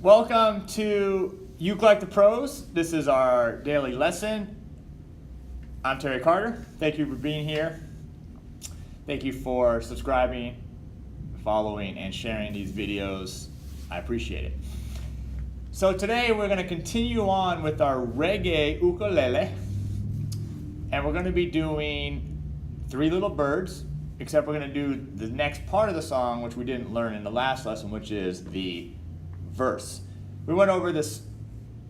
Welcome to Uke Like the Pros. This is our daily lesson. I'm Terry Carter. Thank you for being here. Thank you for subscribing, following, and sharing these videos. I appreciate it. So today we're going to continue on with our Reggae Ukulele, and we're going to be doing Three Little Birds, except we're going to do the next part of the song, which we didn't learn in the last lesson, which is the verse. We went over this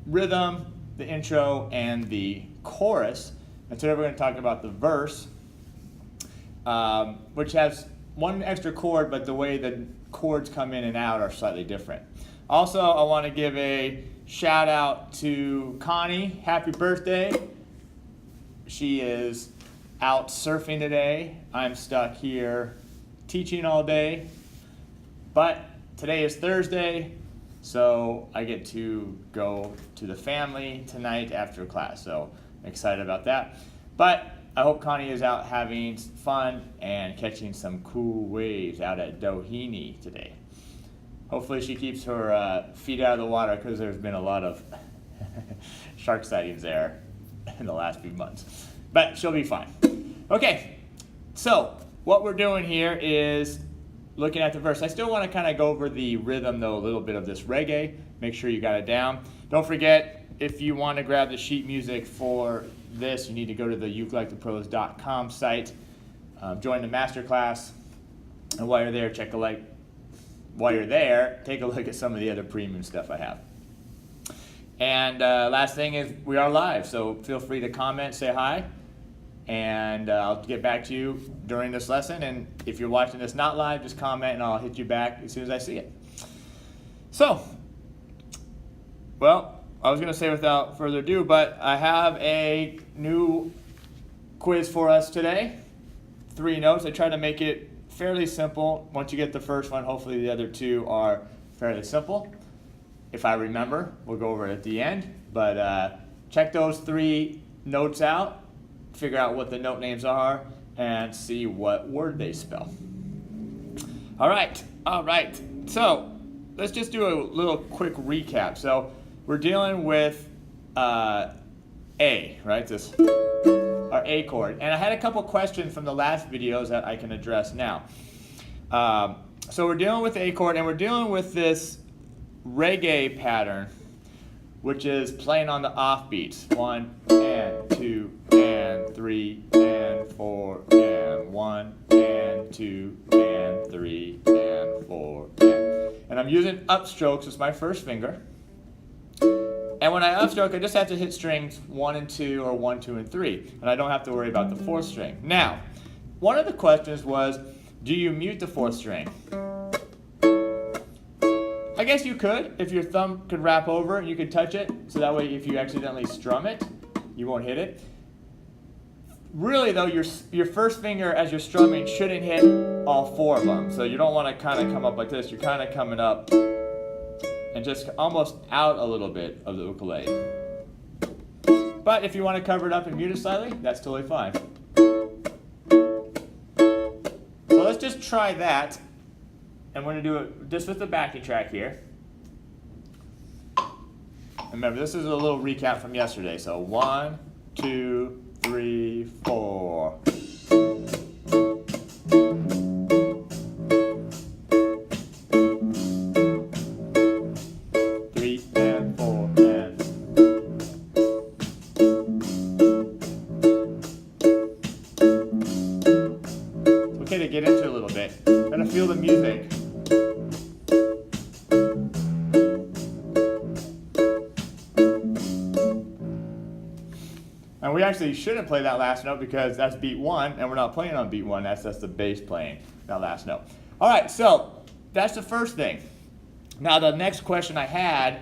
rhythm, the intro, and the chorus, and today we're going to talk about the verse, which has one extra chord, but the way the chords come in and out are slightly different. Also, I want to give a shout out to Connie. Happy birthday. She is out surfing today. I'm stuck here teaching all day, but today is Thursday, so I get to go to the family tonight after class, so I'm excited about that. But I hope Connie is out having fun and catching some cool waves out at Doheny today. Hopefully she keeps her feet out of the water, because there's been a lot of shark sightings there in the last few months. But she'll be fine. Okay, so what we're doing here is looking at the verse. I still want to kind of go over the rhythm, though, a little bit of this reggae. Make sure you got it down. Don't forget, if you want to grab the sheet music for this, you need to go to the ukelikethepros.com site, join the masterclass, and while you're there, take a look at some of the other premium stuff I have. And last thing is, we are live, so feel free to comment, say hi, and I'll get back to you during this lesson. And if you're watching this not live, just comment and I'll hit you back as soon as I see it. So, well, I was going to say without further ado, but I have a new quiz for us today. 3 notes. I tried to make it fairly simple. Once you get the first one, hopefully the other 2 are fairly simple. If I remember, we'll go over it at the end. But check those 3 notes out, figure out what the note names are, and see what word they spell. All right. So let's just do a little quick recap. So we're dealing with A, right? This our A chord. And I had a couple questions from the last videos that I can address now. So we're dealing with the A chord, and we're dealing with this reggae pattern, which is playing on the offbeats. 1 and 2 and 3 and 4 and 1 and 2 and 3 and 4 and I'm using upstrokes as my first finger. And when I upstroke, I just have to hit strings 1 and 2 or 1, 2, and 3, and I don't have to worry about the 4th string. Now, one of the questions was, do you mute the 4th string? I guess you could, if your thumb could wrap over and you could touch it, so that way if you accidentally strum it, you won't hit it. Really though, your first finger as you're strumming shouldn't hit all 4 of them, so you don't want to kind of come up like this. You're kind of coming up and just almost out a little bit of the ukulele. But if you want to cover it up and mute it slightly, that's totally fine. So let's just try that. And we're going to do it just with the backing track here. Remember, this is a little recap from yesterday. So 1, 2, 3, 4. 3 and 4 and. It's okay to get into it a little bit. Gotta feel the music. And we actually shouldn't play that last note because that's beat 1, and we're not playing on beat 1. That's the bass playing that last note. All right, so that's the first thing. Now the next question I had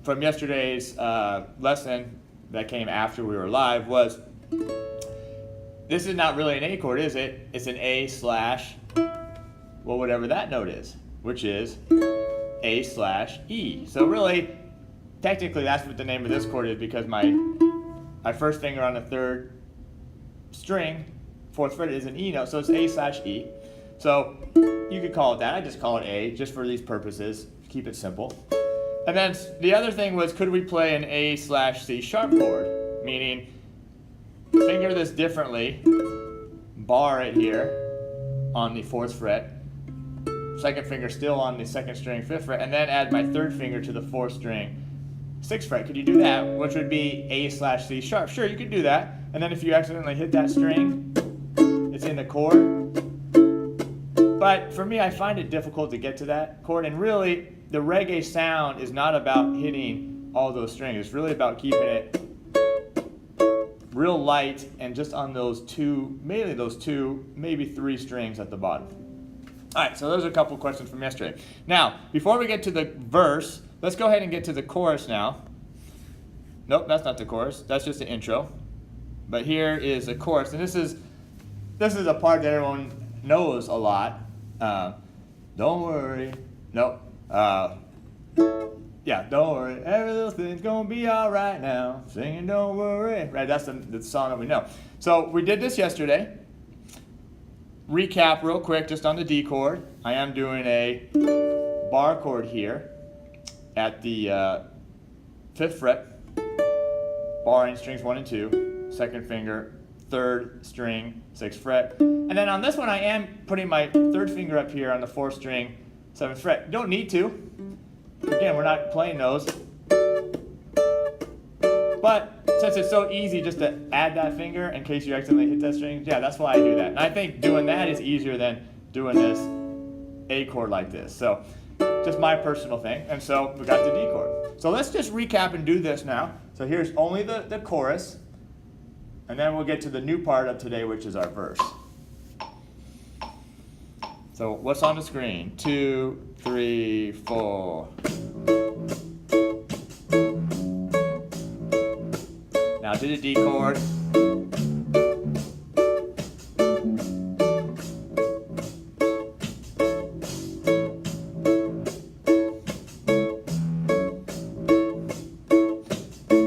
from yesterday's lesson that came after we were live was, this is not really an A chord, is it? It's an A slash, well, whatever that note is, which is A slash E. So really, technically that's what the name of this chord is, because my first finger on the 3rd string, 4th fret, is an E note, so it's A slash E. So you could call it that. I just call it A, just for these purposes. Keep it simple. And then the other thing was, could we play an A/C sharp chord? Meaning, finger this differently, bar it here on the 4th fret, second finger still on the 2nd string 5th fret, and then add my 3rd finger to the 4th string 6th fret. Could you do that? Which would be A/C sharp. Sure, you could do that. And then if you accidentally hit that string, it's in the chord. But for me, I find it difficult to get to that chord. And really, the reggae sound is not about hitting all those strings. It's really about keeping it real light and just on those two, mainly those two, maybe 3 strings at the bottom. All right, so those are a couple questions from yesterday. Now, before we get to the verse, let's go ahead and get to the chorus now. Nope, that's not the chorus. That's just the intro. But here is the chorus, and this is a part that everyone knows a lot. Don't worry. Nope. Yeah, don't worry. Every little thing's gonna be all right now. Singing, don't worry. Right, that's the song that we know. So we did this yesterday. Recap real quick, just on the D chord. I am doing a bar chord here at the 5th fret, barring strings 1 and 2, 2nd finger, 3rd string, 6th fret. And then on this one, I am putting my 3rd finger up here on the 4th string, 7th fret. You don't need to. Again, we're not playing those. But since it's so easy just to add that finger in case you accidentally hit that string, yeah, that's why I do that. And I think doing that is easier than doing this A chord like this. So just my personal thing. And so we got the D chord. So let's just recap and do this now. So here's only the chorus. And then we'll get to the new part of today, which is our verse. So what's on the screen? 2, 3, 4. Now to the D chord.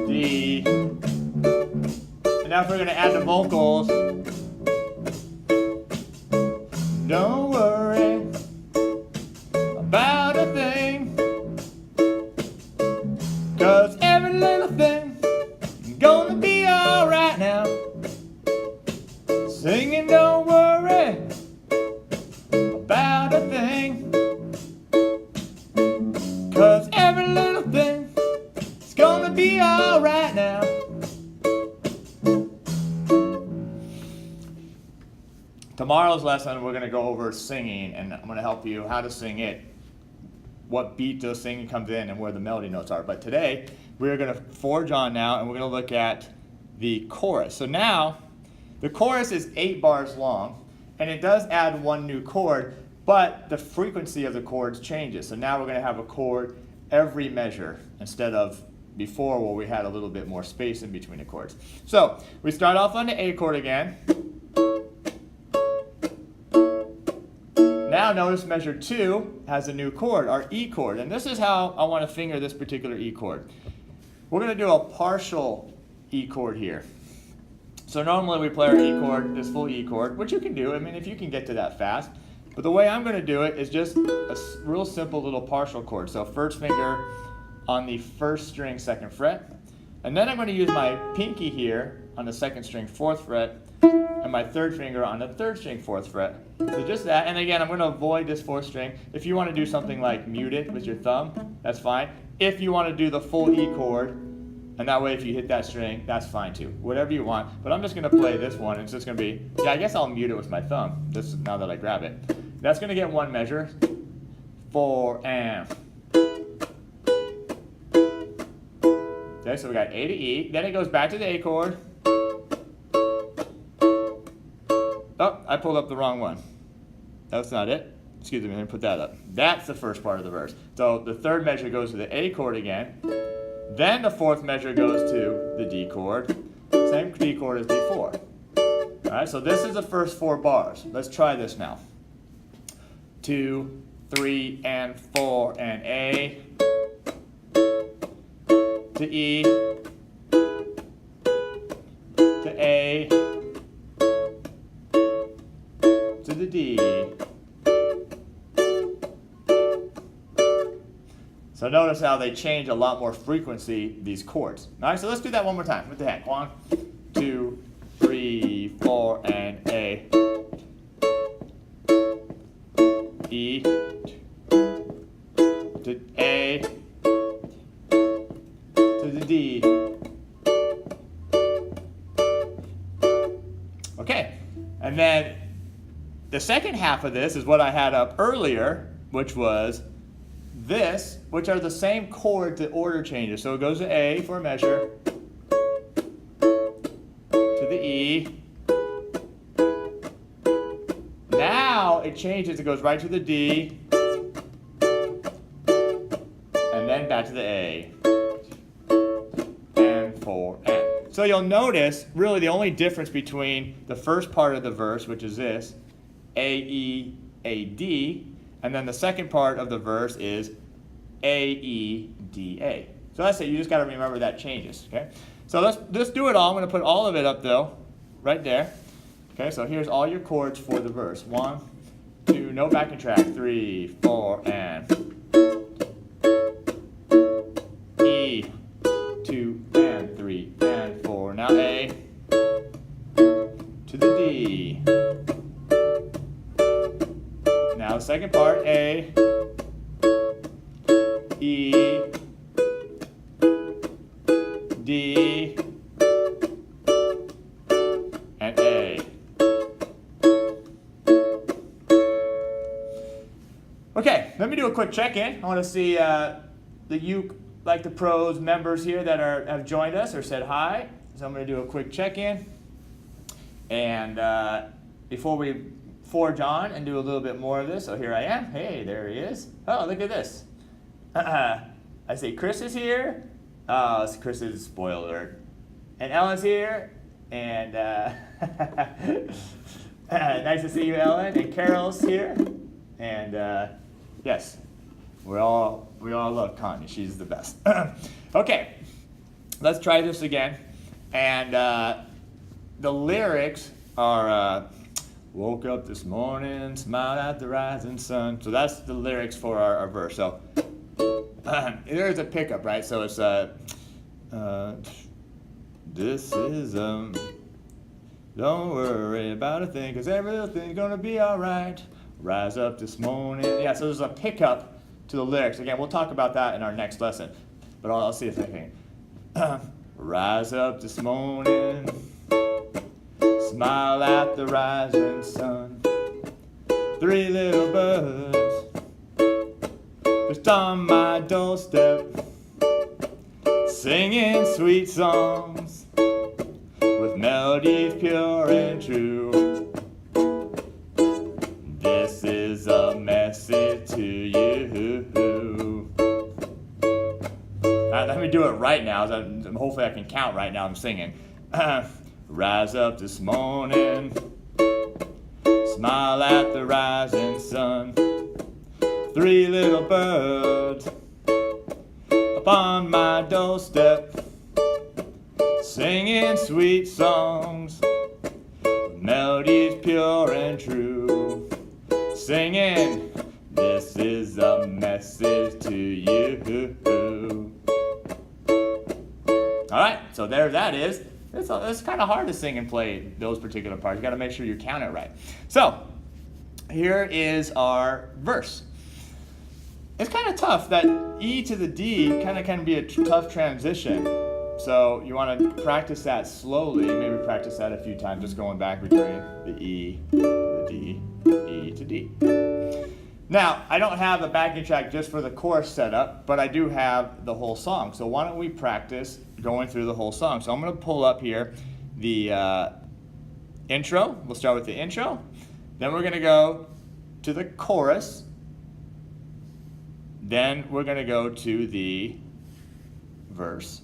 D. And now if we're going to add the vocals, don't worry about a thing, 'cause every little thing gonna be alright now. Singing, don't worry about a thing, 'cause every little thing is gonna be alright now. Tomorrow's lesson, we're going to go over singing, and I'm going to help you how to sing it, what beat the singing comes in, and where the melody notes are. But today, we're going to forge on now, and we're going to look at the chorus. So now, the chorus is 8 bars long, and it does add 1 new chord, but the frequency of the chords changes. So now we're going to have a chord every measure instead of before where we had a little bit more space in between the chords. So we start off on the A chord again. Now notice measure 2 has a new chord, our E chord, and this is how I want to finger this particular E chord. We're going to do a partial E chord here. So normally we play our E chord, this full E chord, which you can do, I mean, if you can get to that fast. But the way I'm going to do it is just a real simple little partial chord. So 1st finger on the 1st string 2nd fret, and then I'm going to use my pinky here on the 2nd string 4th fret, and my 3rd finger on the 3rd string 4th fret. So just that, and again, I'm going to avoid this 4th string. If you want to do something like mute it with your thumb, that's fine. If you want to do the full E chord, and that way if you hit that string, that's fine too. Whatever you want, but I'm just going to play this one. It's just going to be, yeah, I guess I'll mute it with my thumb, just now that I grab it. That's going to get 1 measure, 4 and. Okay, so we got A to E, then it goes back to the A chord. Oh, I pulled up the wrong one. That's not it. Excuse me, let me put that up. That's the first part of the verse. So the 3rd measure goes to the A chord again. Then the 4th measure goes to the D chord. Same D chord as before. All right, so this is the first 4 bars. Let's try this now. 2, 3, and 4, and A to E to A to the D. So notice how they change a lot more frequency, these chords. All right, so let's do that one more time with the hand. 1, 2, 3, 4, and A, E, to A, to the D. Okay, and then the second half of this is what I had up earlier, which was this, which are the same chord, the order changes. So it goes to A for a measure, to the E. Now it changes, it goes right to the D, and then back to the A, and 4, and. So you'll notice, really the only difference between the first part of the verse, which is this, A, E, A, D, and then the second part of the verse is A, E, D, A. So that's it, you just got to remember that changes, okay? So let's do it all. I'm going to put all of it up though, right there. Okay, so here's all your chords for the verse. 1, 2, no backing track, 3, 4, and E, 2, and 3, and 4. Now A, to the D. Now the second part, A, E, D, and A. Okay, let me do a quick check-in. I want to see the Uke Like the Pros members here that have joined us or said hi. So I'm going to do a quick check-in. And before we forge on and do a little bit more of this, so here I am. Hey, there he is. Oh, look at this. I see Chris is here. Oh, Chris is spoiler alert. And Ellen's here. And nice to see you, Ellen. And Carol's here. And yes, we all love Connie. She's the best. Okay, let's try this again. And the lyrics are woke up this morning, smiled at the rising sun. So that's the lyrics for our verse. So there's a pickup, right? So it's this is don't worry about a thing, 'cause everything's gonna be alright. Rise up this morning. Yeah, so there's a pickup to the lyrics. Again, we'll talk about that in our next lesson. But I'll see if I can. Rise up this morning, smile at the rising sun. 3 little birds just on my doorstep, singing sweet songs with melodies pure and true. This is a message to you. Let me do it right now. Hopefully I can count right now. I'm singing. Rise up this morning, smile at the rising sun. 3 little birds upon my doorstep, singing sweet songs, melodies pure and true. Singing, this is a message to you. All right, so there that is. It's kind of hard to sing and play those particular parts. You got to make sure you count it right. So here is our verse. It's kind of tough. That E to the D kind of can be a tough transition. So you want to practice that slowly. Maybe practice that a few times, just going back between the E to the D, E to D. Now, I don't have a backing track just for the chorus setup, but I do have the whole song. So why don't we practice going through the whole song? So I'm going to pull up here the intro. We'll start with the intro. Then we're going to go to the chorus. Then we're going to go to the verse.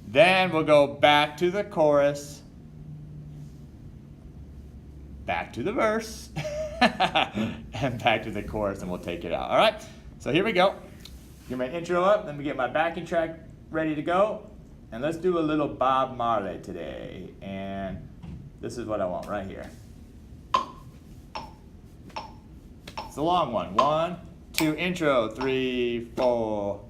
Then we'll go back to the chorus, back to the verse, and back to the chorus, and we'll take it out. All right? So here we go. Get my intro up. Let me get my backing track ready to go. And let's do a little Bob Marley today. And this is what I want right here. It's a long one. 1, 2, intro, 3, 4.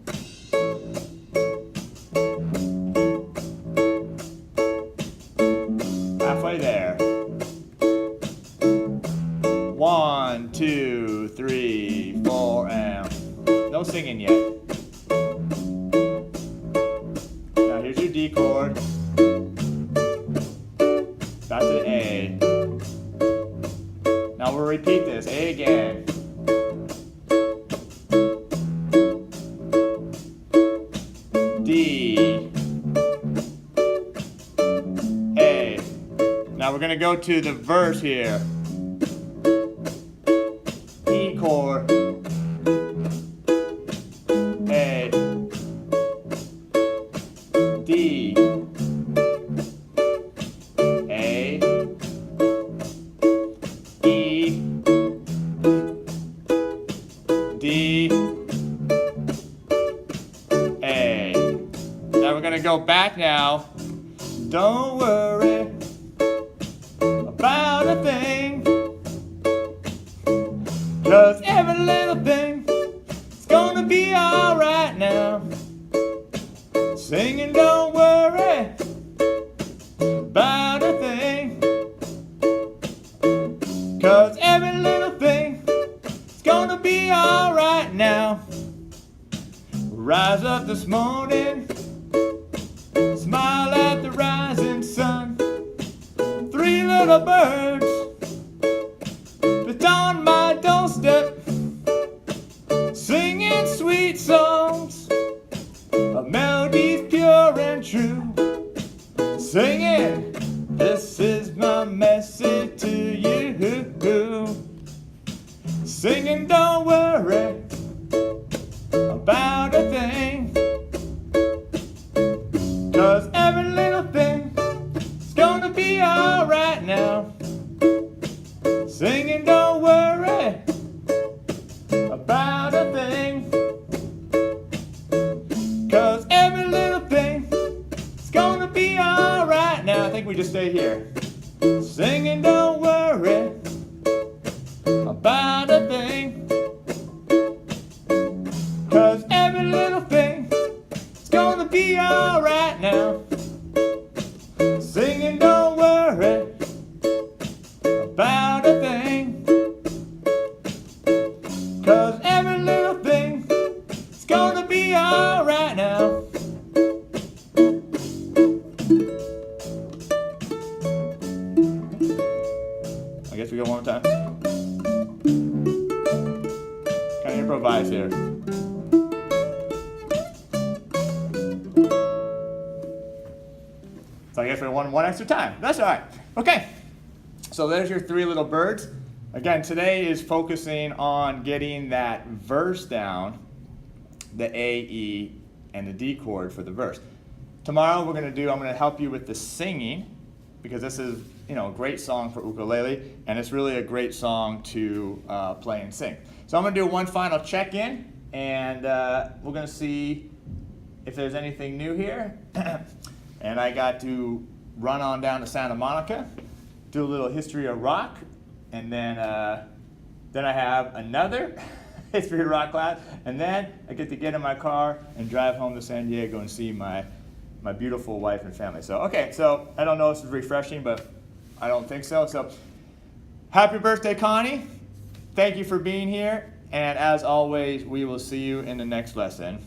2, 3, 4, and no singing yet. Now here's your D chord. Back to the A. Now we'll repeat this. A again. D. A. Now we're going to go to the verse here. E chord. A. D. A. E. D. A. Now we're going to go back now. Don't worry about a thing, 'cause every little thing is gonna be alright now. Singing, don't worry about a thing, 'cause every little thing is gonna be alright now. Rise up this morning, smile at the rising sun. 3 little birds put on my doorstep, singing sweet songs of melodies pure and true. Singing, this is my message to you. Singing, don't worry about a thing, 'cause every little thing is gonna be alright now. Singing, don't worry about a thing, 'cause every little thing is gonna be alright now. I think we just stay here. Singing, don't worry about a thing, 'cause every little thing is gonna be alright now. Singing, don't worry about a thing, 'cause every little thing is gonna be alright now. I guess we go one more time. Kind of improvise here. So I guess we won one extra time. That's all right. Okay. So there's your 3 little birds. Again, today is focusing on getting that verse down, the A, E, and the D chord for the verse. Tomorrow I'm going to help you with the singing, because this is, a great song for ukulele, and it's really a great song to play and sing. So I'm going to do one final check-in, and we're going to see if there's anything new here. And I got to run on down to Santa Monica, do a little history of rock, and then I have another history of rock class, and then I get to get in my car and drive home to San Diego and see my beautiful wife and family. So, okay, so I don't know if this is refreshing, but I don't think so. So, happy birthday, Connie. Thank you for being here, and as always, we will see you in the next lesson.